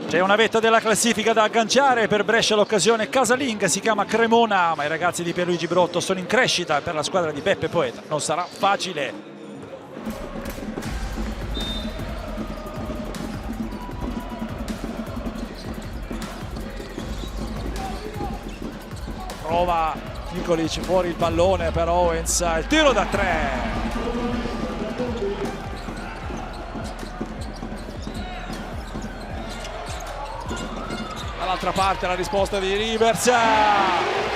C'è una vetta della classifica da agganciare per Brescia, l'occasione casalinga, si chiama Cremona, ma i ragazzi di Pierluigi Brotto sono in crescita per la squadra di Beppe Poeta, non sarà facile. Prova Nikolic, fuori il pallone per Owens, il tiro da 3. Dall'altra parte la risposta di Rivers,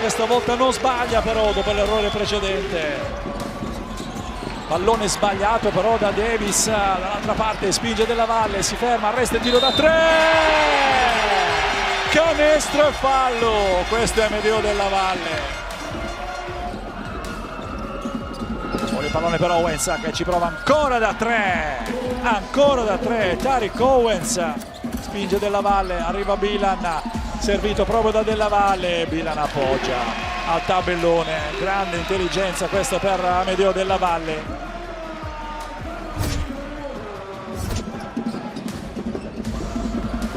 questa volta non sbaglia però dopo l'errore precedente. Pallone sbagliato però da Davis, dall'altra parte spinge Della Valle, si ferma, arresta il tiro da 3. Canestro e fallo, questo è Amedeo Della Valle. Fuori il pallone per Owens che ci prova ancora da 3, Tariq Owens. Spinge Della Valle, arriva Bilan, servito proprio da Della Valle, Bilan appoggia al tabellone, grande intelligenza questa per Amedeo Della Valle.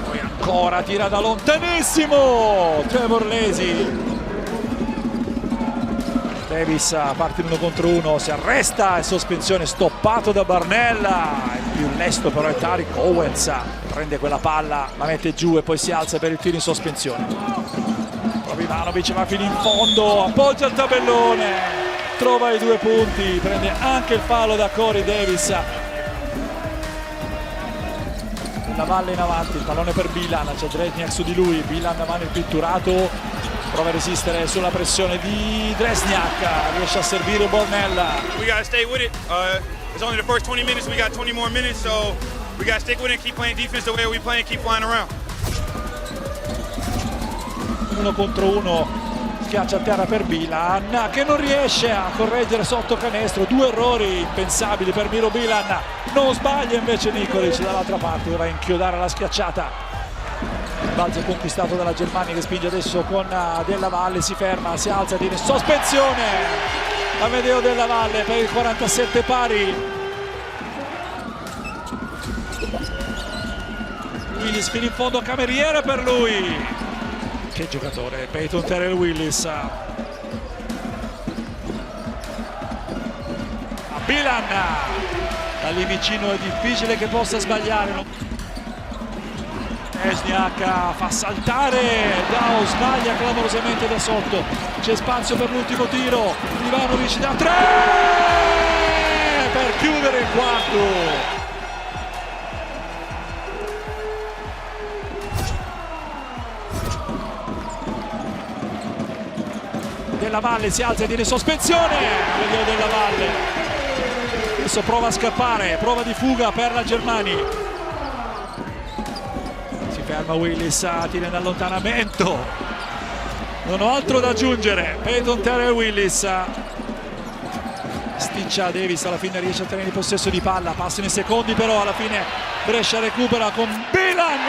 Poi ancora tira da lontanissimo Trevor Lesi. Davis parte in 1 contro 1, si arresta e sospensione, stoppato da Barnella. Il più lesto però è Tariq Owens, prende quella palla, la mette giù e poi si alza per il tiro in sospensione. Ivanovic va fino in fondo, appoggia il tabellone, trova i 2 punti, prende anche il fallo da Corey Davis. La Valle in avanti, il pallone per Bilan, c'è Dresniak su di lui, Bilan va nel pitturato, prova a resistere sulla pressione di Dresniak, riesce a servire Bornella. We gotta stay with it. It's only the first 20 minutes, we got 20 more minutes, so we gotta stick with it and keep playing defense the way we play and keep flying around. 1 contro 1, schiaccia a terra per Bilan che non riesce a correggere sotto canestro, 2 errori impensabili per Miro Bilan, non sbaglia invece Nikolic dall'altra parte, doveva inchiodare la schiacciata. Il balzo è conquistato dalla Germania che spinge adesso con Della Valle, si ferma, si alza, tiene sospensione Amedeo Della Valle per il 47 pari. Willis fino in fondo, cameriere per lui, che giocatore Peyton Terrell Willis. A Bilan, da lì vicino è difficile che possa sbagliare. Dresniak fa saltare, Dao sbaglia clamorosamente da sotto, c'è spazio per l'ultimo tiro, Ivanovic da 3 per chiudere il quarto. Della Valle si alza e viene sospensione, Amedeo Della Valle adesso prova a scappare, prova di fuga per la Germania. Ferma Willis, tira in allontanamento, non ho altro da aggiungere. Peyton Terrell Willis sticcia Davis, alla fine riesce a tenere il possesso di palla, passano i secondi però alla fine Brescia recupera con Bilan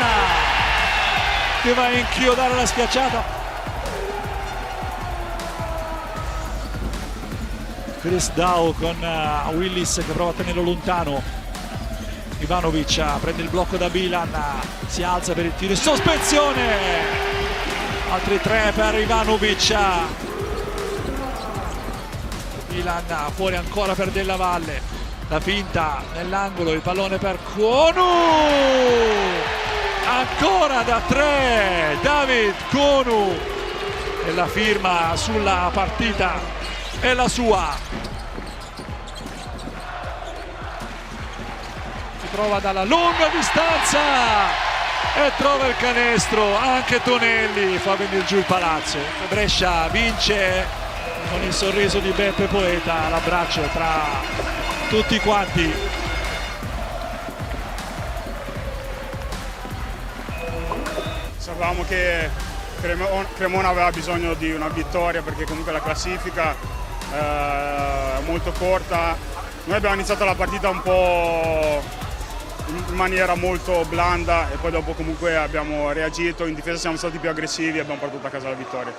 che va a inchiodare la schiacciata. Chris Dow con Willis che prova a tenerlo lontano. Ivanovic prende il blocco da Bilan, si alza per il tiro in sospensione, altri 3 per Ivanovic. Bilan fuori ancora per Della Valle, la finta nell'angolo, il pallone per Konu, ancora da 3 David Konu e la firma sulla partita è la sua. Trova dalla lunga distanza e trova il canestro, anche Tonelli fa venire giù il palazzo. Brescia vince con il sorriso di Beppe Poeta, l'abbraccio tra tutti quanti. Sapevamo che Cremona aveva bisogno di una vittoria perché comunque la classifica è molto corta. Noi abbiamo iniziato la partita un po' in maniera molto blanda e poi dopo comunque abbiamo reagito, in difesa siamo stati più aggressivi e abbiamo portato a casa la vittoria.